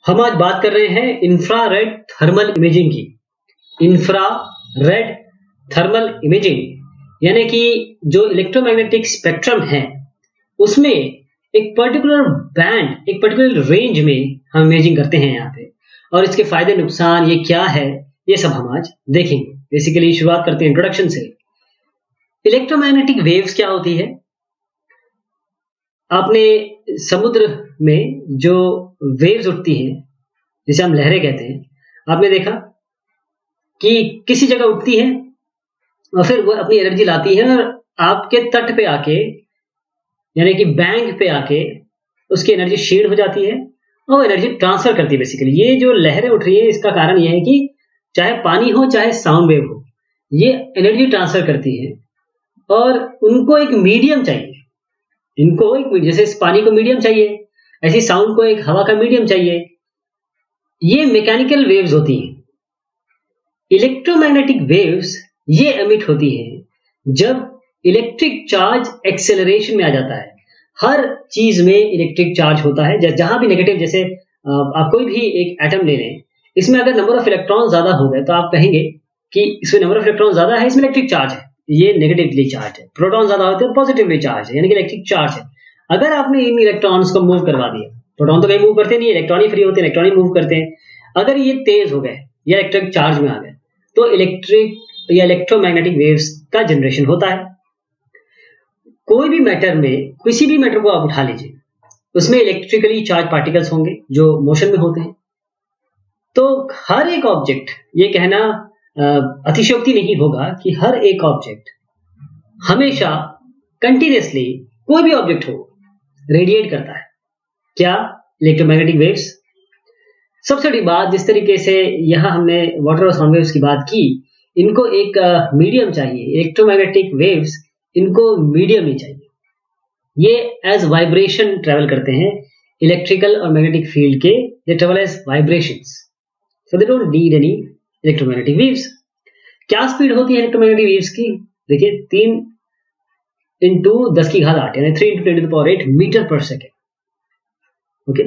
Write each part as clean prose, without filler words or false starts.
हम आज बात कर रहे हैं इंफ्रारेड थर्मल इमेजिंग की। इंफ्रारेड थर्मल इमेजिंग यानी कि जो इलेक्ट्रोमैग्नेटिक स्पेक्ट्रम है उसमें एक पर्टिकुलर बैंड, एक पर्टिकुलर रेंज में हम इमेजिंग करते हैं यहाँ पे, और इसके फायदे नुकसान ये क्या है ये सब हम आज देखेंगे। बेसिकली शुरुआत करते हैं इंट्रोडक्शन से। इलेक्ट्रोमैग्नेटिक वेव्स क्या होती है? आपने समुद्र में जो वेव्स उठती हैं जिसे हम लहरें कहते हैं, आपने देखा कि किसी जगह उठती है और फिर वो अपनी एनर्जी लाती है और आपके तट पे आके यानी कि बैंक पे आके उसकी एनर्जी शेड हो जाती है और एनर्जी ट्रांसफर करती है। बेसिकली ये जो लहरें उठ रही है इसका कारण यह है कि चाहे पानी हो चाहे साउंड वेव हो, ये एनर्जी ट्रांसफर करती है और उनको एक मीडियम चाहिए। इनको एक, जैसे इस पानी को मीडियम चाहिए, ऐसी साउंड को एक हवा का मीडियम चाहिए। ये मैकेनिकल वेव्स होती हैं। इलेक्ट्रोमैग्नेटिक वेव्स ये एमिट होती हैं जब इलेक्ट्रिक चार्ज एक्सेलरेशन में आ जाता है। हर चीज में इलेक्ट्रिक चार्ज होता है, जहां भी नेगेटिव, जैसे आप कोई भी एक एटम ले लें, इसमें अगर नंबर ऑफ इलेक्ट्रॉन ज्यादा हो गए तो आप कहेंगे कि इसमें नंबर ऑफ इलेक्ट्रॉन ज्यादा है, इसमें इलेक्ट्रिक चार्ज है, ये नेगेटिवली चार्ज है। प्रोटॉन ज्यादा होते हैं, पॉजिटिवली चार्ज है, यानी कि इलेक्ट्रिक चार्ज है। अगर आपने इन इलेक्ट्रॉन्स को मूव करवा दिया, प्रोटॉन तो कहीं मूव करते नहीं, इलेक्ट्रॉन ही फ्री होते हैं, इलेक्ट्रॉन ही मूव करते हैं। अगर ये तेज हो गए या इलेक्ट्रिक चार्ज में आ गए तो इलेक्ट्रिक या इलेक्ट्रोमैग्नेटिक वेव्स का जनरेशन होता है। कोई भी मैटर में, किसी भी मैटर को आप उठा लीजिए, उसमें इलेक्ट्रिकली चार्ज पार्टिकल्स होंगे जो मोशन में होते हैं। तो हर एक ऑब्जेक्ट, ये कहना अतिशयोक्ति नहीं होगा कि हर एक ऑब्जेक्ट हमेशा कंटिन्यूअसली, कोई भी ऑब्जेक्ट हो, रेडिएट करता है। क्या? Electromagnetic waves. सबसे बड़ी बात, जिस tरिके से यहां हमने वाटर और साउंड वेव्स की बात की, इनको एक मीडियम चाहिए। इलेक्ट्रोमैग्नेटिक वेव्स, इनको मीडियम ही चाहिए। ये एज वाइब्रेशन ट्रेवल करते हैं। इलेक्ट्रिकल और मैग्नेटिक फील्ड के they travel as vibrations, so they don't need any electromagnetic waves. क्या स्पीड होती है इलेक्ट्रोमैग्नेटिक वेव्स की? देखिए, 3 इंटू 10 की घात 8 यानी 3 into 10 to the power 8 metre पर सेकेंड। ओके,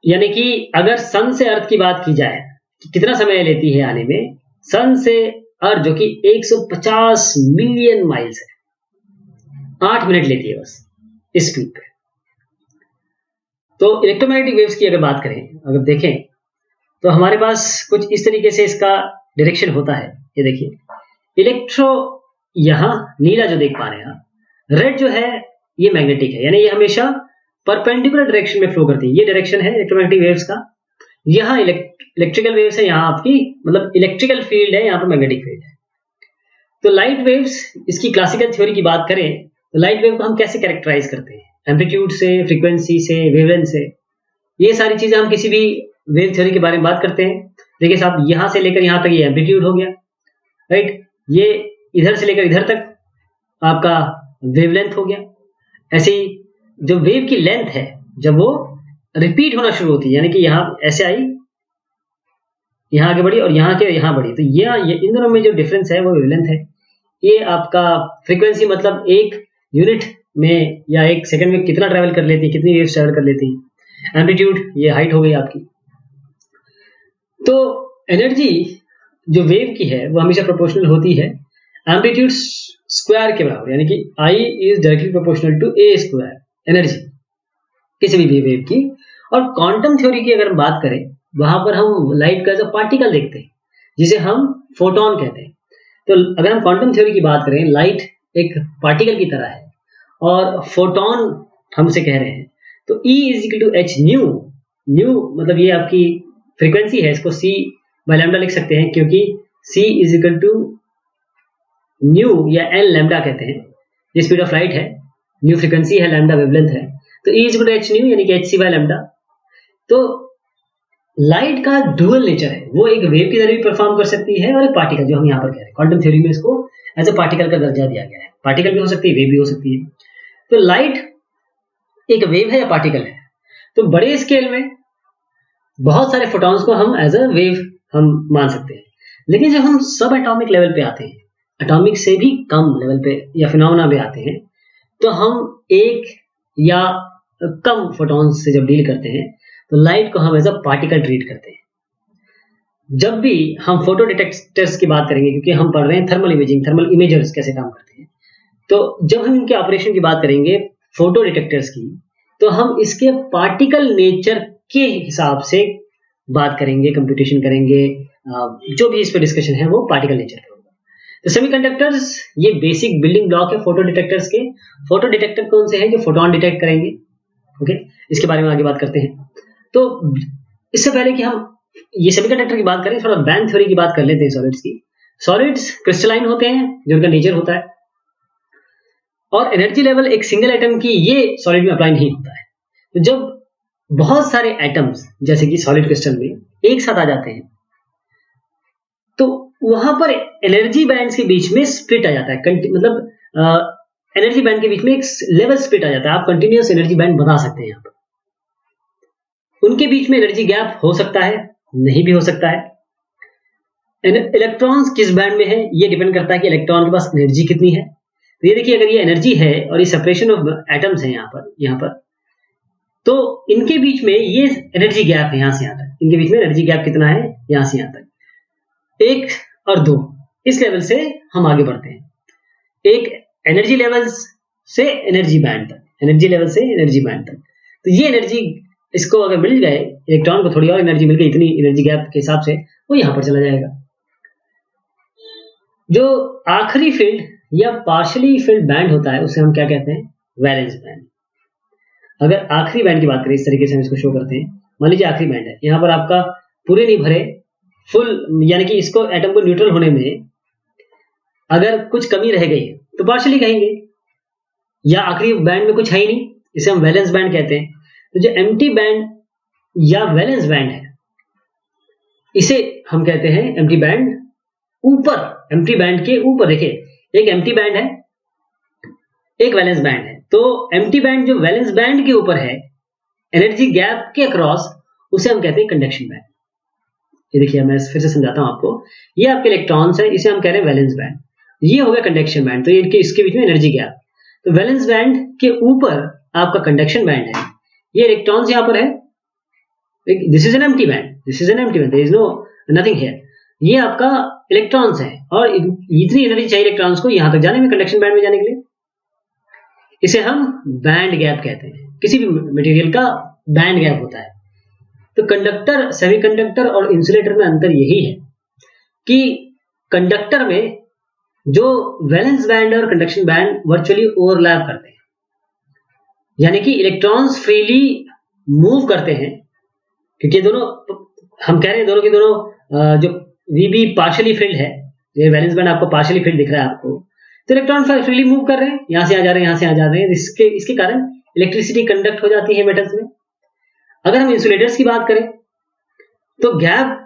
यानी कि अगर सन से अर्थ की बात की जाए कि कितना समय लेती है आने में, सन से अर्थ जो कि 150 मिलियन माइल्स है, 8 मिनट लेती है बस इस स्पीड पे। तो इलेक्ट्रोमैग्नेटिक वेव्स की अगर बात करें, अगर देखें तो हमारे पास कुछ इस तरीके से इसका डायरेक्शन होता है। ये देखिए, इलेक्ट्रो, यहां नीला जो देख पा रहे हैं आप, रेड जो है ये मैग्नेटिक है, यानी ये हमेशा परपेंडिकुलर डायरेक्शन में फ्लो करती है। ये डायरेक्शन है इलेक्ट्रोमैग्नेटिक वेव्स का। यहां इलेक्ट्रिकल वेव्स है, यहां आपकी मतलब इलेक्ट्रिकल फील्ड है, यहां पर मैग्नेटिक फील्ड है। तो लाइट वेव्स, इसकी क्लासिकल थ्योरी की बात करें तो लाइट वेव को हम कैसे कैरेक्टराइज करते हैं? एम्पलीट्यूड से, फ्रीक्वेंसी से, वेवलेंथ से। ये सारी चीजें हम किसी भी वेव थ्योरी के बारे में बात करते हैं। देखिए साहब, यहां से लेकर यहां तक ये एम्पलीट्यूड हो गया, राइट। ये इधर से लेकर इधर तक आपका वेवलेंथ हो गया। ऐसे ही जो वेव की लेंथ है, जब वो रिपीट होना शुरू होती है, यानी कि यहां ऐसे आई, यहां आगे बढ़ी और यहां के यहां बढ़ी, तो ये इन दोनों में जो डिफरेंस है वो वेवलेंथ है। ये आपका फ्रीक्वेंसी, मतलब एक यूनिट में या एक सेकंड में कितना ट्रैवल कर लेती है, कितनी वेव्स ट्रैवल कर लेती है। एम्पलीट्यूड, ये हाइट हो गई आपकी। तो एनर्जी जो वेव की है वो हमेशा प्रोपोर्शनल होती है एम्पलीट्यूड स्क्वायर के बराबर, यानी कि I is directly proportional to A square, energy किसी भी वेव की। और क्वांटम थ्योरी की अगर हम बात करें, वहां पर हम लाइट का जो पार्टिकल देखते हैं जिसे हम फोटोन कहते हैं। तो अगर हम क्वांटम थ्योरी की बात करें, लाइट एक पार्टिकल की तरह है और फोटोन हमसे कह रहे हैं। तो E is equal to H nu. Nu मतलब ये आपकी फ्रीक्वेंसी है, इसको C बाय लैम्डा लिख सकते हैं, क्योंकि C is equal to nu या N लैम्डा कहते हैं। ये स्पीड ऑफ लाइट है, न्यू फ्रीक्वेंसी है, लैम्डा वेवलेंथ है। तो E is equal to H nu यानी कि HC बाय लैम्डा। तो लाइट का डुअल नेचर है, वो एक वेव की तरह भी परफॉर्म कर सकती है और एक पार्टिकल, जो हम यहाँ पर कह रहे हैं क्वांटम थ्योरी में इसको एज ए पार्टिकल का दर्जा दिया गया है। पार्टिकल भी हो सकती है, वेव भी हो सकती है। तो लाइट एक वेव है या पार्टिकल है। तो बड़े स्केल में बहुत सारे फोटॉन्स को हम एज अ वेव हम मान सकते हैं, लेकिन जब हम सब एटॉमिक लेवल पे आते हैं, एटॉमिक से भी कम लेवल पे या फिनोमेना पे आते हैं, तो हम एक या कम फोटॉन्स से जब डील करते हैं तो लाइट को हम एज अ पार्टिकल ट्रीट करते हैं। जब भी हम फोटो डिटेक्टर्स की बात करेंगे, क्योंकि हम पढ़ रहे हैं थर्मल इमेजिंग, थर्मल इमेजर्स कैसे काम करते हैं, तो जब हम इनके ऑपरेशन की बात करेंगे फोटो डिटेक्टर्स की, तो हम इसके पार्टिकल नेचर के हिसाब से बात करेंगे, कंप्यूटेशन करेंगे, जो भी इस पे डिस्कशन है वो पार्टिकल नेचर पे होगा। तो सेमीकंडक्टर्स ये बेसिक बिल्डिंग ब्लॉक है फोटो डिटेक्टर्स के। फोटो डिटेक्टर कौन से हैं? जो फोटोन डिटेक्ट करेंगे। ओके, इसके बारे में आगे बात करते हैं। तो इससे पहले कि हम ये सेमीकंडक्टर की बात करें, थोड़ा बैंड थ्योरी की बात कर लेते हैं सॉलिड्स की। सॉलिड्स क्रिस्टलाइन होते हैं, जो उनका नेचर होता है, और एनर्जी लेवल एक सिंगल एटम की ये सॉलिड में अप्लाई नहीं होता है। तो जब बहुत सारे एटम्स जैसे कि सॉलिड क्रिस्टल में एक साथ आ जाते हैं, तो वहां पर एनर्जी बैंड्स के बीच में स्प्लिट आ जाता है, मतलब एनर्जी बैंड के बीच में एक लेवल स्प्लिट आ जाता है। आप कंटिन्यूअस एनर्जी बैंड बना सकते हैं। यहाँ पर उनके बीच में एनर्जी गैप हो सकता है, नहीं भी हो सकता है। इलेक्ट्रॉन्स किस बैंड में है ये डिपेंड करता है कि इलेक्ट्रॉन के पास एनर्जी कितनी है। तो ये देखिए, अगर ये एनर्जी है और ये सेपरेशन ऑफ एटम्स है यहाँ पर, तो इनके बीच में ये एनर्जी गैप है, यहां से यहां तक। इनके बीच में एनर्जी गैप कितना है? यहां से यहां तक 1 और 2। इस लेवल से हम आगे बढ़ते हैं, एक एनर्जी लेवल से एनर्जी बैंड तक, एनर्जी लेवल से एनर्जी बैंड तक। तो ये एनर्जी इसको अगर मिल गए, इलेक्ट्रॉन को थोड़ी और एनर्जी मिल गई, इतनी एनर्जी गैप के हिसाब से, वो यहां पर चला जाएगा। जो आखिरी फील्ड या पार्शियली फिल्ड बैंड होता है उसे हम क्या कहते हैं? Valence band. अगर आखिरी बैंड की बात करें, इस तरीके से हम इसको शो करते हैं। मान लीजिए आखिरी बैंड है, यहां पर आपका पूरे नहीं भरे, फुल, यानी कि इसको एटम को न्यूट्रल होने में अगर कुछ कमी रह गई तो पार्शियली कहेंगे, या आखिरी बैंड में कुछ है ही नहीं, इसे हम वैलेंस बैंड कहते हैं। तो जो एम्प्टी बैंड या वैलेंस बैंड है, इसे हम कहते हैं एम्प्टी बैंड। ऊपर, एम्प्टी बैंड के ऊपर देखिए, एक एम्प्टी बैंड है, एक वैलेंस बैंड है। तो एम्प्टी बैंड जो वैलेंस बैंड के ऊपर है, एनर्जी गैप के अक्रॉस, उसे हम कहते हैं कंडक्शन बैंड। ये देखिए, मैं फिर से समझाता हूं आपको। ये आपके इलेक्ट्रॉन्स है, इसे हम कह रहे हैं वैलेंस बैंड। ये हो गया कंडक्शन बैंड। तो ये इसके बीच में एनर्जी गैप। तो वैलेंस बैंड के ऊपर आपका कंडक्शन बैंड है। ये इलेक्ट्रॉन्स यहां पर है, this is an empty band, this is an empty band, there is no nothing here. ये आपका इलेक्ट्रॉन्स है, और इतनी एनर्जी चाहिए इलेक्ट्रॉन्स को यहां तक जाने में, कंडक्शन बैंड में जाने के लिए। इसे हम बैंड गैप कहते हैं। किसी भी मटेरियल का बैंड गैप होता है। तो कंडक्टर, सेमीकंडक्टर और इंसुलेटर में अंतर यही है कि कंडक्टर में जो वैलेंस बैंड और कंडक्शन बैंड वर्चुअली ओवरलैप करते हैं, यानी कि इलेक्ट्रॉन्स फ्रीली मूव करते हैं, क्योंकि दोनों, हम कह रहे हैं दोनों के दोनों, जो वीबी पार्शियली फिल्ड है, ये वैलेंस बैंड आपको पार्शियली फिल्ड दिख रहा है आपको, तो इलेक्ट्रॉन फ्रीली मूव कर रहे हैं, यहां से आ जा रहे हैं, यहां से आ जा रहे हैं। इसके कारण इलेक्ट्रिसिटी कंडक्ट हो जाती है मेटल्स में। अगर हम इंसुलेटर्स की बात करें, तो गैप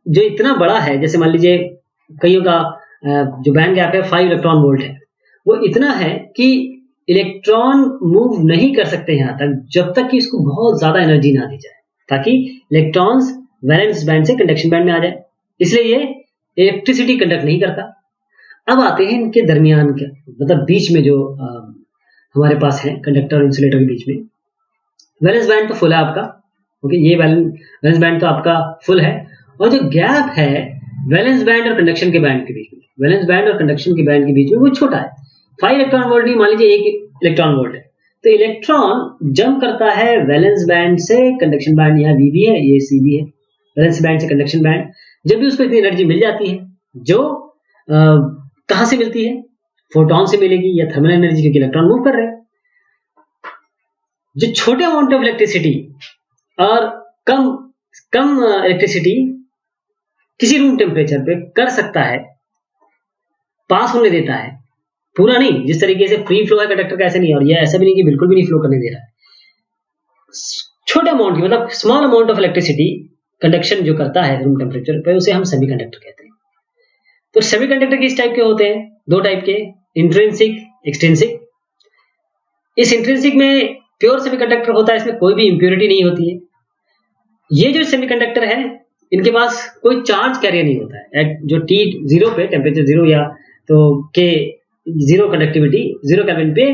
जो इतना बड़ा है, जैसे मान लीजिए कईयों का जो बैंड गैप है 5 इलेक्ट्रॉन वोल्ट है, वो इतना है कि इलेक्ट्रॉन मूव नहीं कर सकते यहां तक, जब तक कि इसको बहुत ज्यादा एनर्जी ना दी जाए, ताकि इलेक्ट्रॉन्स वैलेंस बैंड से कंडक्शन बैंड में आ जाए। इसलिए ये इलेक्ट्रिसिटी कंडक्ट नहीं करता। अब आते हैं इनके दरमियान के, मतलब बीच में जो हमारे पास है कंडक्टर और इंसुलेटर के बीच में। वैलेंस बैंड तो फुल है आपका, ओके, ये वैलेंस बैंड तो आपका फुल है, और जो गैप है वैलेंस बैंड और कंडक्शन के बैंड के बीच में, वैलेंस बैंड और कंडक्शन के बैंड के बीच में, वो छोटा है। 5 इलेक्ट्रॉन वोल्ट नहीं, मान लीजिए 1 इलेक्ट्रॉन वोल्ट है। तो इलेक्ट्रॉन जंप करता है वैलेंस बैंड से कंडक्शन बैंड, यहाँ वी है, ये सी भी है, वैलेंस बैंड से कंडक्शन बैंड। जब भी उसको इतनी एनर्जी मिल जाती है, जो कहां से मिलती है? फोटोन से मिलेगी, या थर्मल एनर्जी, क्योंकि इलेक्ट्रॉन मूव कर रहे हैं। जो छोटे अमाउंट ऑफ इलेक्ट्रिसिटी और कम इलेक्ट्रिसिटी किसी रूम टेम्परेचर पे कर सकता है, पास होने देता है, पूरा नहीं। जिस तरीके से फ्री फ्लो है कंडक्टर का, ऐसे नहीं, और ये ऐसा भी नहीं कि बिल्कुल भी नहीं फ्लो करने दे रहा है। छोटे अमाउंट की, मतलब small amount of electricity conduction जो करता है रूम टेम्परेचर पे, उसे हम सेमीकंडक्टर कहते हैं। तो सेमीकंडक्टर किस टाइप के होते हैं? 2 टाइप के, इंट्रिंसिक, एक्सट्रिंसिक। इस इंट्रिंसिक में प्योर सेमीकंडक्टर होता है, इसमें कोई भी इंप्योरिटी नहीं होती है। ये जो सेमीकंडक्टर है, इनके पास कोई चार्ज कैरियर नहीं होता है। एट जो T0 पे, टेम्परेचर 0 या तो के 0 कंडक्टिविटी, 0 केल्विन पे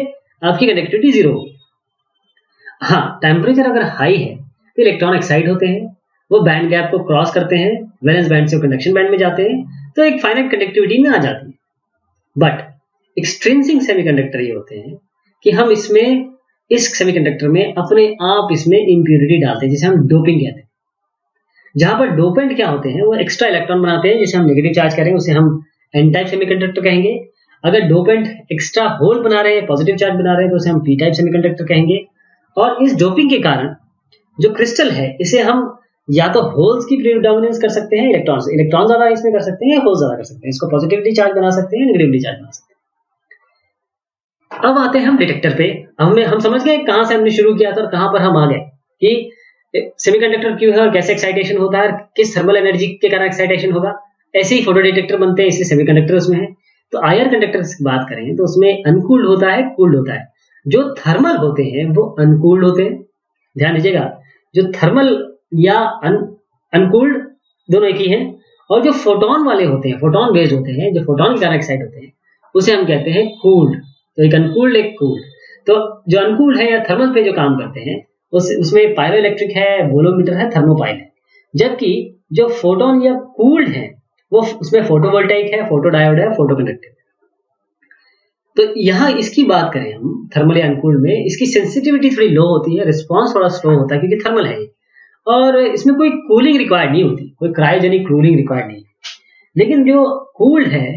आपकी कंडक्टिविटी 0 होगी। हाँ, टेम्परेचर अगर हाई है तो इलेक्ट्रॉन एक्साइट होते हैं, वो बैंड गैप को क्रॉस करते हैं, वैलेंस बैंड से कंडक्शन बैंड में जाते हैं, तो एक फाइनाइट कंडक्टिविटी में आ जाती है। बट एक्सट्रिंसिक सेमीकंडक्टर ये होते हैं कि हम इसमें इस सेमीकंडक्टर में अपने आप इसमें इम्प्योरिटी डालते हैं, जिसे हम डोपिंग कहते हैं। जहां पर डोपेंट क्या होते हैं, वो एक्स्ट्रा इलेक्ट्रॉन बनाते हैं, जिसे हम नेगेटिव चार्ज करेंगे उसे हम एन टाइप सेमीकंडक्टर कहेंगे। अगर डोपेंट एक्स्ट्रा होल बना रहे हैं, पॉजिटिव चार्ज बना रहे हैं, तो उसे हम पी टाइप सेमीकंडक्टर कहेंगे। और इस डोपिंग के कारण जो क्रिस्टल है, इसे हम या तो होल्स की प्रीडोमिनेंस कर सकते हैं, इलेक्ट्रॉन ज्यादा इसमें कर सकते हैं या होल्स ज्यादा कर सकते हैं। इसको पॉजिटिवली चार्ज बना सकते हैं, नेगेटिवली चार्ज बना सकते हैं। अब आते हैं हम डिटेक्टर पे। हम समझ गए कहां से हमने शुरू किया था और कहां पर हम आ गए कि सेमीकंडक्टर क्यों है और कैसे एक्साइटेशन होता है, किस थर्मल एनर्जी के कारण एक्साइटेशन होगा। ऐसे ही फोटो डिटेक्टर बनते हैं, इसलिए सेमीकंडक्टर उसमें है। तो आईआर कंडक्टर की बात करें तो उसमें अनकूल्ड होता है, कूल्ड होता है। जो थर्मल होते हैं वो अनकूल्ड होते हैं, ध्यान दीजिएगा। जो थर्मल या अनकूल्ड दोनों एक ही हैं। और जो फोटोन वाले होते हैं, फोटोन बेस्ड होते हैं, जो फोटोन के कारण एक्साइट होते हैं, उसे हम कहते हैं कूल्ड। तो एक अनकूल्ड एक कूल्ड। तो जो अनकूल्ड है या थर्मल पे जो काम करते हैं उसमें पायरोइलेक्ट्रिक है, वोलोमीटर है, थर्मोपाइल है। जबकि जो फोटोन या कूल्ड है वो उसमें फोटोवोल्टाइक है, फोटोडायोड है, फोटोकंडक्टिव। तो यहाँ इसकी बात करें हम थर्मल या अनकूल्ड में, इसकी सेंसिटिविटी थोड़ी लो होती है, रिस्पॉन्स थोड़ा स्लो होता है क्योंकि थर्मल है और इसमें कोई कूलिंग रिक्वायर्ड नहीं होती, कोई क्रायोजेनिक कूलिंग रिक्वायर्ड नहीं। लेकिन जो कूल्ड है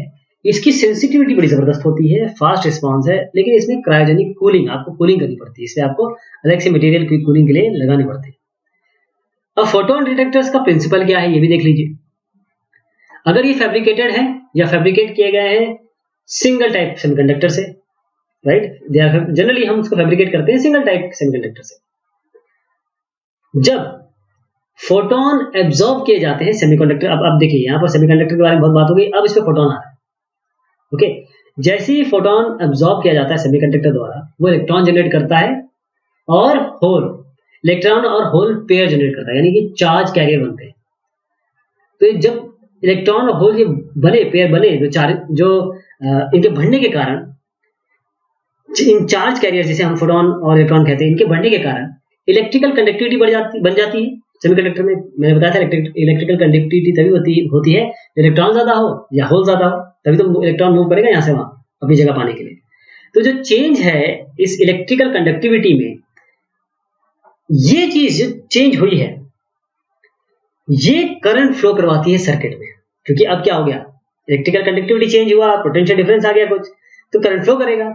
इसकी सेंसिटिविटी बड़ी जबरदस्त होती है, फास्ट रिस्पॉन्स है, लेकिन इसमें क्रायोजेनिक कूलिंग, आपको कूलिंग करनी पड़ती है, इसलिए आपको अलग से मटेरियल की कूलिंग के लिए लगाने पड़ते हैं। अब फोटोन डिटेक्टर्स का प्रिंसिपल क्या है ये भी देख लीजिए। अगर ये फैब्रिकेटेड है या फैब्रिकेट किए गए हैं सिंगल टाइप सेमीकंडक्टर से, राइट, जनरली हम उसको फैब्रिकेट करते हैं सिंगल टाइप सेमीकंडक्टर से। जब फोटोन एब्जॉर्ब किए जाते हैं सेमीकंडक्टर, अब देखिए यहां पर सेमीकंडक्टर के बारे में बहुत बात हो गई, अब इस पे फोटोन आ रहा है। ओके, जैसे ही फोटोन एब्जॉर्ब किया जाता है सेमीकंडक्टर द्वारा, वो इलेक्ट्रॉन जनरेट करता है और होल, इलेक्ट्रॉन और होल पेयर जनरेट करता है, यानी कि चार्ज कैरियर बनते हैं। तो जब इलेक्ट्रॉन और होल ये बने, पेयर बने, जो इनके बढ़ने के कारण, इन चार्ज कैरियर जिसे हम फोटोन और इलेक्ट्रॉन कहते हैं, इनके बढ़ने के कारण इलेक्ट्रिकल कंडक्टिविटी बन जाती है सेमीकंडक्टर में। मैंने बताया था इलेक्ट्रिकल कंडक्टिविटी तभी होती है इलेक्ट्रॉन ज्यादा हो या होल ज्यादा हो, तभी तो इलेक्ट्रॉन मूव करेगा यहां से वहां अपनी जगह पाने के लिए। तो जो चेंज है इस इलेक्ट्रिकल कंडक्टिविटी में, ये चीज चेंज हुई है, ये करंट फ्लो करवाती है सर्किट में। क्योंकि अब क्या हो गया, इलेक्ट्रिकल कंडक्टिविटी चेंज हुआ, पोटेंशियल डिफरेंस आ गया कुछ, तो करंट फ्लो करेगा।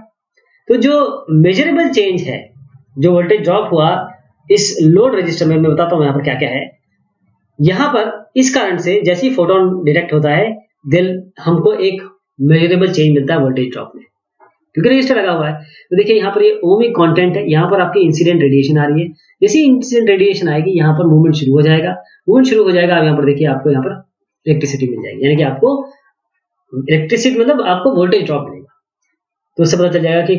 तो जो मेजरेबल चेंज है, जो वोल्टेज ड्रॉप हुआ इस लोड रजिस्टर में, मैं बताता हूं यहां पर क्या क्या है। यहां पर इस कारण से जैसे ही फोटोन डिटेक्ट होता है, हमको एक मेजरेबल चेंज मिलता है वोल्टेज ड्रॉप में, क्योंकि रजिस्टर लगा हुआ है। तो देखिए यहाँ पर ये ओमिक कंटेंट है, यहाँ पर आपकी इंसिडेंट रेडिएशन आ रही है। जैसे इंसिडेंट रेडिएशन आएगी यहाँ पर मूवमेंट शुरू हो जाएगा, अब यहाँ पर देखिए आपको यहाँ पर इलेक्ट्रिसिटी मिल जाएगी, यानी कि आपको इलेक्ट्रिसिटी मतलब आपको वोल्टेज ड्रॉप मिलेगा। तो उससे पता चल जाएगा कि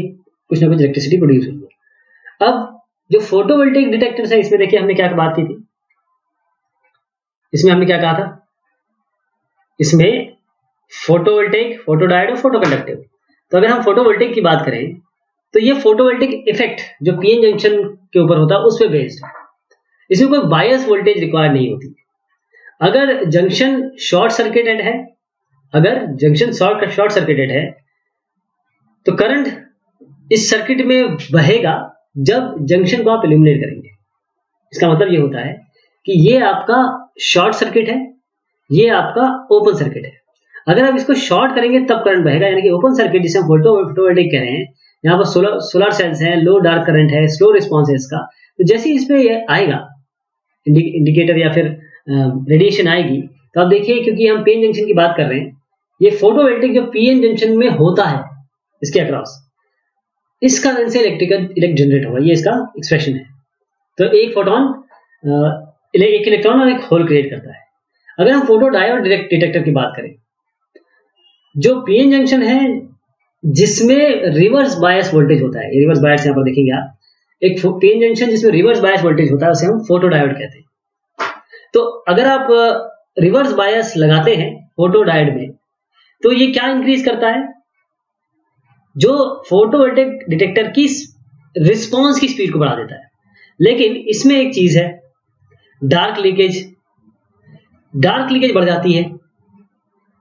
कुछ ना कुछ इलेक्ट्रिसिटी प्रोड्यूस हुई है। अब जो फोटोवोल्टेइक डिटेक्टर्स है, इसमें देखिए हमने क्या बात की थी, इसमें हमने क्या कहा था, इसमें फोटोवोल्टेइक, फोटोडायोड और फोटोकंडक्टिव। तो अगर हम फोटोवोल्टेइक की बात करें तो ये फोटोवोल्टेइक इफेक्ट जो पीएन जंक्शन के ऊपर होता है उस पर बेस्ड है। इसमें कोई बायस वोल्टेज रिक्वायर्ड नहीं होती। अगर जंक्शन शॉर्ट सर्किटेड है, तो करंट इस सर्किट में बहेगा जब जंक्शन को आप इल्यूमिनेट करेंगे। इसका मतलब ये होता है कि ये आपका शॉर्ट सर्किट है, ये आपका ओपन सर्किट है। अगर आप इसको शॉर्ट करेंगे तब करंट बहेगा, यानी कि ओपन सर्किट जिसे हम फोटोवोल्टेइक कह रहे हैं। यहाँ पर सोलर सेल्स हैं, लो डार्क करंट है, स्लो रिस्पॉन्स है इसका। तो जैसे ही इस पे आएगा इंडिकेटर या फिर रेडिएशन आएगी, तो आप देखिए क्योंकि हम पीएन जंक्शन की बात कर रहे हैं, ये फोटोवोल्टेइक जो पीएन जंक्शन में होता है इसके अक्रॉस, इस कारण से इलेक्ट जनरेट होगा, ये इसका एक्सप्रेशन है। तो एक फोटोन एक इलेक्ट्रॉन और एक होल क्रिएट करता है। अगर हम फोटो डायोड डिटेक्टर की बात करें, जो पीएन जंक्शन है जिसमें रिवर्स बायस वोल्टेज होता है, रिवर्स बायस यहाँ पर देखेंगे आप, एक पीएन जंक्शन जिसमें रिवर्स बायस वोल्टेज होता है उसे हम फोटो डायोड कहते हैं। तो अगर आप रिवर्स बायस लगाते हैं फोटो डायोड में, तो ये क्या इंक्रीज करता है, जो फोटोवोल्टेइक डिटेक्टर की रिस्पॉन्स की स्पीड को बढ़ा देता है। लेकिन इसमें एक चीज है, डार्क लीकेज बढ़ जाती है।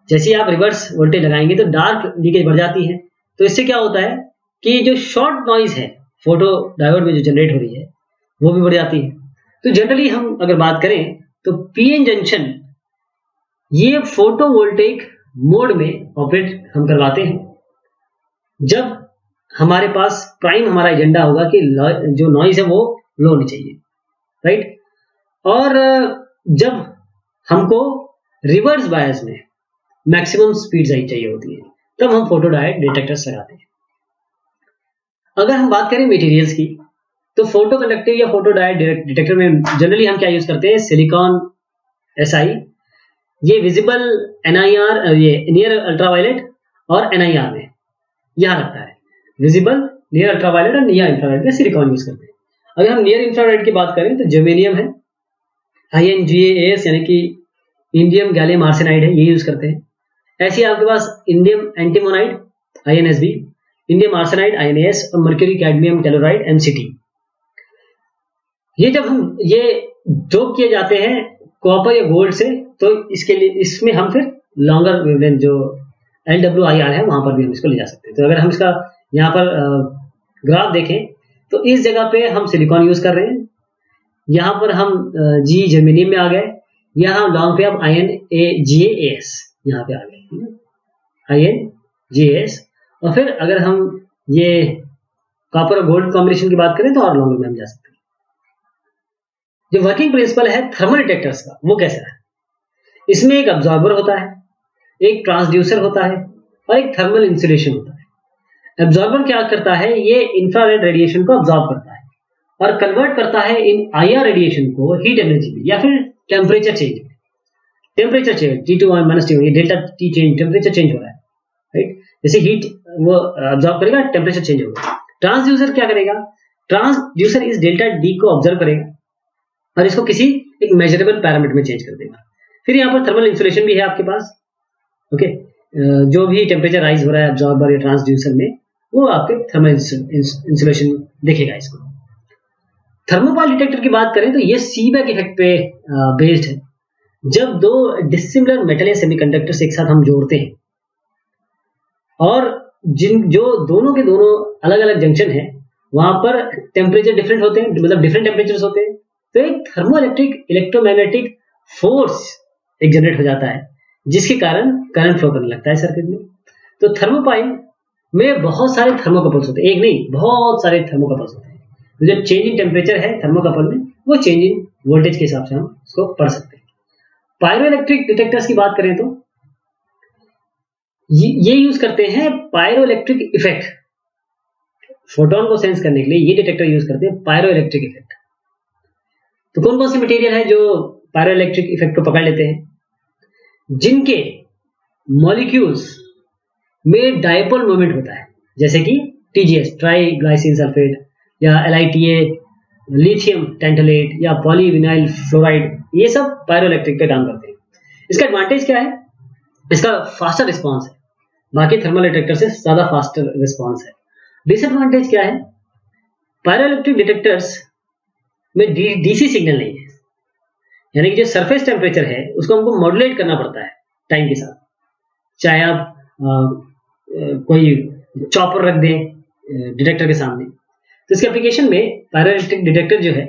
जैसे आप रिवर्स वोल्टेज लगाएंगे तो डार्क लीकेज बढ़ जाती है। तो इससे क्या होता है कि जो शॉर्ट नॉइज है फोटो डायोड में जो जनरेट हो रही है वो भी बढ़ जाती है। तो जनरली हम अगर बात करें तो पीएन जंक्शन ये फोटो वोल्टेइक मोड में ऑपरेट हम करवाते हैं जब हमारे पास प्राइम हमारा एजेंडा होगा कि जो नॉइज है वो लो होनी चाहिए, राइट। और जब हमको रिवर्स बायस में मैक्सिमम स्पीड चाहिए होती है तब हम फोटो डायोड डिटेक्टर्स लगाते हैं। अगर हम बात करें मटेरियल्स की तो फोटो कंडक्टिव या फोटो डायोड डिटेक्टर में जनरली हम क्या यूज करते हैं, सिलिकॉन SI, ये विजिबल NIR, ये नियर अल्ट्रावायलेट और NIR में यहाँ लगता है। विजिबल, नियर अल्ट्रावायलेट और नियर इंफ्रारेड में सिलिकॉन यूज करते हैं। अगर हम नियर इंफ्रारेड की बात करें तो जर्मेनियम है, INGAS यानी कि इंडियम गैलियम आर्सेनाइड है, ये यूज करते हैं। ऐसे आपके पास indium antimonide INSB, indium arsenide INAS और मर्क्यूरी कैडमियम टेलोराइड MCT। ये जब हम ये डोप किए जाते हैं कॉपर या गोल्ड से तो इसके लिए इसमें हम फिर लॉन्गर वेवलेंथ जो LWIR है वहां पर भी हम इसको ले जा सकते हैं। तो अगर हम इसका यहाँ पर ग्राफ देखें तो इस जगह पे हम सिलिकॉन यूज कर रहे हैं, यहाँ पर हम जी जर्मेनियम में आ गए, यहाँ लॉन्ग पे अब INGAS यहाँ पे आ गए, INGAS। और फिर अगर हम ये कॉपर और गोल्ड कॉम्बिनेशन की बात करें तो और लॉन्ग में हम जा सकते हैं। जो वर्किंग प्रिंसिपल है थर्मल डिटेक्टर्स का वो कैसा है, इसमें एक अब्जॉर्बर होता है, एक ट्रांसड्यूसर होता है और एक थर्मल इंसुलेशन होता है। अब्जॉर्बर क्या करता है, ये इंफ्रारेड रेडिएशन को अब्जॉर्ब करता है और कन्वर्ट करता है इन IR रेडिएशन को हीट एनर्जी में या फिर टेम्परेचर चेंज में। टेम्परेचर चेंज T2 -T1 ये delta T change, temperature change हो रहा है, राइट। जैसे हीट वो अब्जॉर्ब करेगा, टेम्परेचर चेंज होगा। ट्रांसड्यूसर क्या करेगा, ट्रांसड्यूसर इस डेल्टा D को ऑब्जर्व करेगा और इसको किसी एक मेजरेबल पैरामीटर में चेंज कर देगा। फिर यहाँ पर थर्मल इंसुलेशन भी है आपके पास, ओके। जो भी टेम्परेचर राइज हो रहा है अब्जॉर्बर या ट्रांसड्यूसर में वो आपके थर्मल इंसुलेशन दिखेगा इसको। थर्मोपाइल डिटेक्टर की बात करें तो ये सीबैक इफेक्ट पे बेस्ड है। जब दो डिसिमिलर मेटल या सेमीकंडक्टर्स एक साथ हम जोड़ते हैं और जो दोनों के दोनों अलग अलग जंक्शन है वहां पर टेम्परेचर डिफरेंट होते हैं, मतलब डिफरेंट टेम्परेचर्स होते हैं, तो एक थर्मोइलेक्ट्रिक इलेक्ट्रोमैग्नेटिक फोर्स एक जनरेट हो जाता है जिसके कारण करंट फ्लो करने लगता है सर्किट में। तो थर्मोपाइल में बहुत सारे थर्मोकपल्स होते हैं, एक नहीं बहुत सारे थर्मोकपल्स होते हैं। तो जो चेंज इन टेम्परेचर है थर्मोकपल में वो चेंज इन वोल्टेज के हिसाब से हम उसको पढ़ सकते हैं। पायरोइलेक्ट्रिक डिटेक्टर्स की बात करें तो ये यूज करते हैं पायरोइलेक्ट्रिक इफेक्ट, फोटोन को सेंस करने के लिए ये डिटेक्टर यूज करते हैं पायरोइलेक्ट्रिक इफेक्ट। तो कौन कौन से मटेरियल है जो पायरोइलेक्ट्रिक इफेक्ट को पकड़ लेते हैं, जिनके मॉलिक्यूल्स में डायपोल मोमेंट होता है, जैसे कि TGS ट्राई ग्लाइसिन सल्फेट या LiTA लिथियम टेंटलेट या पॉलीविनाइल फ्लोराइड, ये सब पायरोइलेक्ट्रिक पे काम करते हैं। इसका एडवांटेज क्या है, इसका फास्टर रिस्पॉन्स है, बाकी थर्मल डिटेक्टर से ज्यादा फास्टर रिस्पॉन्स है। डिसएडवांटेज क्या है, पायरोइलेक्ट्रिक डिटेक्टर्स में DC सिग्नल नहीं है, यानी कि जो सरफेस टेम्परेचर है उसको हमको मॉड्यूलेट करना पड़ता है टाइम के साथ। चाहे आप कोई चॉपर रख दें डिटेक्टर के सामने, तो इसके एप्लीकेशन में पायरोइलेक्ट्रिक डिटेक्टर जो है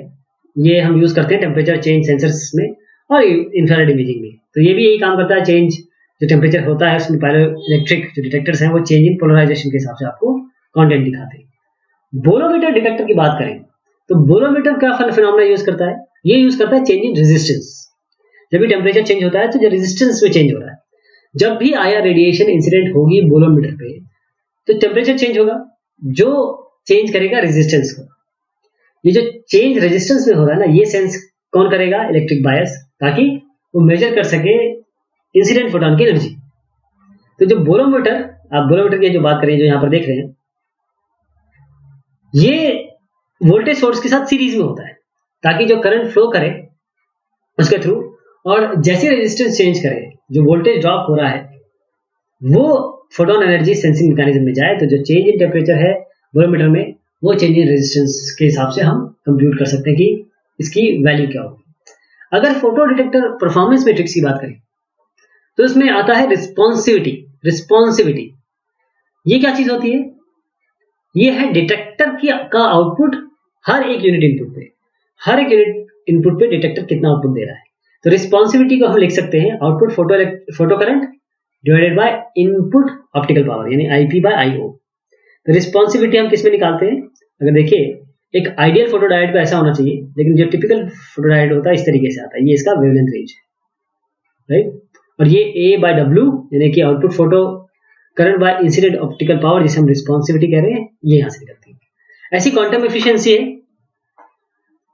ये हम यूज करते हैं टेम्परेचर चेंज सेंसर्स में और इंफ्रारेड इमेजिंग में। तो ये भी यही काम करता है, चेंज जो टेम्परेचर होता है उसमें पायरोइलेक्ट्रिक जो डिटेक्टर्स हैं वो चेंज इन पोलराइजेशन के हिसाब से आपको कंटेंट दिखाते हैं। बोरोमीटर डिटेक्टर की बात करें तो बोरोमीटर क्या फिनोमेना यूज करता है, ये यूज करता है चेंज इन रेजिस्टेंस। जब भी टेम्परेचर चेंज होता है तो जो रेजिस्टेंस में चेंज हो रहा है, जब भी IR रेडिएशन इंसिडेंट होगी बोरोमीटर पे तो टेम्परेचर चेंज होगा, जो चेंज करेगा रेजिस्टेंस को। ये जो चेंज रेजिस्टेंस में हो रहा है ना, ये सेंस कौन करेगा, इलेक्ट्रिक बायस, ताकि वो मेजर कर सके इंसिडेंट फोटोन की एनर्जी। तो जो बोरोमीटर, आप बोरोमीटर की जो बात करें जो यहाँ पर देख रहे हैं, ये वोल्टेज सोर्स के साथ सीरीज में होता है ताकि जो करंट फ्लो करे उसके थ्रू और जैसे रेजिस्टेंस चेंज करे, जो वोल्टेज ड्रॉप हो रहा है वो फोटोन एनर्जी सेंसिंग मैकेनिज्म में जाए। तो जो चेंज इन टेम्परेचर है बोरोमीटर में वो चेंज इन रेजिस्टेंस के हिसाब से हम कंप्यूट कर सकते हैं कि इसकी वैल्यू क्या होगी। अगर फोटो डिटेक्टर परफॉर्मेंस मैट्रिक्स की बात करें तो इसमें आता है रिस्पॉन्सिविटी। ये क्या चीज होती है? ये है डिटेक्टर का आउटपुट हर एक यूनिट इनपुट पे डिटेक्टर कितना आउटपुट दे रहा है। तो रिस्पॉन्सिविटी को हम लिख सकते हैं output photo current divided by input optical power, यानी IP बाय IO। तो रिस्पॉन्सिविटी हम किस में निकालते हैं? अगर देखिए, एक आइडियल फोटो डायोड का ऐसा होना चाहिए, लेकिन जो टिपिकल फोटो डायोड होता है इस तरीके से आता है। ये इसका वेवलेंथ रेंज है, राइट। और ये A बाय W, यानी कि output photo current by incident optical power, जिसे हम रिस्पॉन्सिविटी कह रहे हैं, ये यहां से निकलती है। ऐसी क्वांटम एफिशिएंसी है।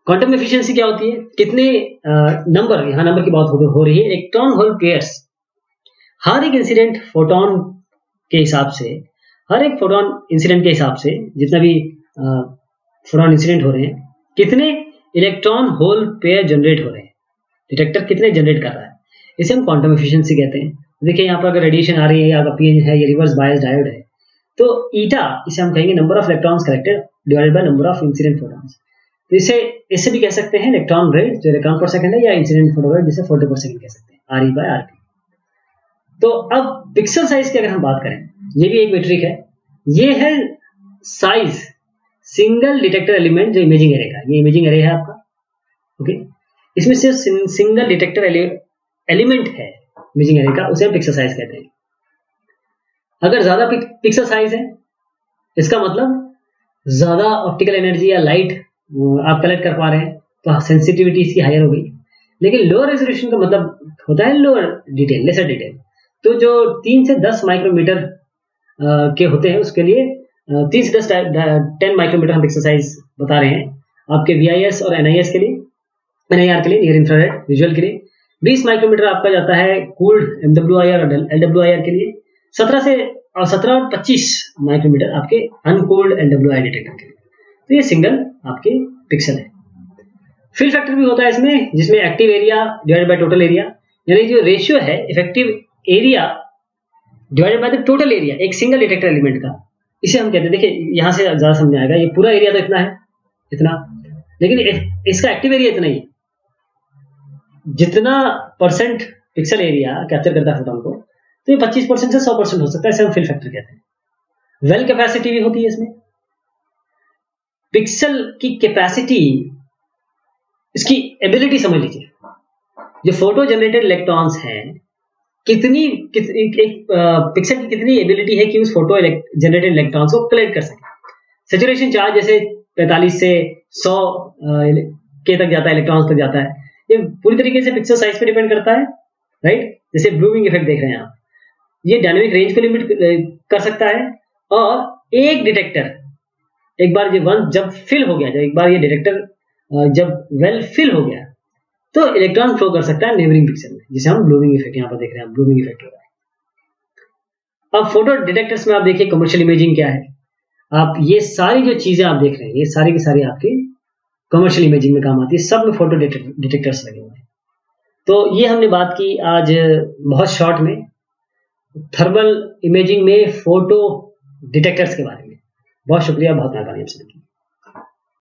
क्वांटम एफिशिएंसी क्या होती है? कितने नंबर, यहां नंबर की बात हो रही है, इलेक्ट्रॉन होल पेयर्स हर एक इंसिडेंट फोटोन के हिसाब से, हर एक फोटोन इंसिडेंट के हिसाब से जितना भी फोटोन इंसिडेंट हो रहे हैं, कितने इलेक्ट्रॉन होल पेयर जनरेट हो रहे हैं, डिटेक्टर कितने जनरेट कर रहा है, इसे हम क्वांटम एफिशिएंसी कहते हैं। देखिए यहाँ पर अगर रेडिएशन आ रही है या पीएन है या रिवर्स बायस डायोड है, तो ईटा इसे हम कहेंगे number of electrons collected divided by number of incident photons. तो इसे भी कह सकते हैं इलेक्ट्रॉन रेट, जो इलेक्ट्रॉन पर सेकंड है, या इंसिडेंट फोटो रेट जिसे फोटो पर सेकंड कह सकते हैं, RE बाय RP। तो अब पिक्सल साइज की अगर हम बात करें, ये भी एक मीट्रिक है। ये है साइज सिंगल डिटेक्टर एलिमेंट जो इमेजिंग एरे का, ये इमेजिंग एरे है आपका, ओके। इसमें सिर्फ सिंगल डिटेक्टर एलिमेंट है इमेजिंग एरे का, उसे हम पिक्सल साइज कहते हैं। अगर ज्यादा पिक्सल साइज है, इसका मतलब ज्यादा ऑप्टिकल एनर्जी या लाइट आप कलेक्ट कर पा रहे हैं, तो सेंसिटिविटी इसकी हायर हो गई। लेकिन लोअर रेजोल्यूशन का मतलब होता है लोअर डिटेल, लेसर डिटेल। तो जो 3 से 10 माइक्रोमीटर के होते हैं, उसके लिए 3 से 10 माइक्रोमीटर हम पिक्सल साइज बता रहे हैं आपके VIS और NIR के लिए, नियर इंफ्रारेड विजुअल के लिए। 20 माइक्रोमीटर आपका जाता है कूल्ड MWIR और LWIR के लिए। 17 और 25 माइक्रोमीटर आपके अनकूल्ड LWIR डिटेक्टर के लिए। तो ये सिंगल आपके पिक्सल है। फिल फैक्टर भी होता है इसमें, जिसमें active area divided by total area, यानी जो रेशियो है effective area divided by the total area एक सिंगल डिटेक्टर एलिमेंट का, इसे हम कहते हैं। देखिए यहां से ज्यादा समझ आएगा, ये पूरा एरिया तो इतना है, इतना, लेकिन इसका एक्टिव एरिया इतना ही है। जितना परसेंट पिक्सल एरिया कैप्चर करता है फोटोन को, तो ये 25% से 100% हो सकता है, इसे हम फिल फैक्टर कहते हैं। वेल कैपेसिटी भी होती है इसमें। पिक्सल की कैपेसिटी, इसकी एबिलिटी समझ लीजिए। जो फोटो जनरेटेड इलेक्ट्रॉन्स हैं, एक पिक्सल की कितनी एबिलिटी है कि उस फोटो जनरेटेड इलेक्ट्रॉन्स को कलेक्ट कर सके। सैचुरेशन चार्ज जैसे 45 से 100 के तक जाता है, इलेक्ट्रॉन्स तक जाता है। ये पूरी तरीके से पिक्सल साइज पे डिपेंड करता है, राइट। जैसे ब्लूमिंग इफेक्ट देख रहे हैं आप, ये डायनेमिक रेंज को लिमिट कर सकता है। और एक डिटेक्टर एक बार जब फिल हो गया, जब एक बार ये डिटेक्टर जब वेल फिल हो गया, तो इलेक्ट्रॉन फ्लो कर सकता है नेबरिंग पिक्सल में, जिसे हम ब्लूमिंग इफेक्ट यहाँ पर देख रहे हैं, ब्लूमिंग इफेक्ट हो रहा है। अब फोटो डिटेक्टर्स में आप देखिए कमर्शियल इमेजिंग क्या है। आप ये सारी जो चीजें आप देख रहे हैं, ये सारी की सारी आपके कमर्शियल इमेजिंग में काम आती है। सब में फोटो डिटेक्टर्स लगे हुए हैं। तो ये हमने बात की आज बहुत शॉर्ट में थर्मल इमेजिंग में फोटो डिटेक्टर्स के बारे में। बहुत शुक्रिया, बहुत मेहरबानी आप सभी की।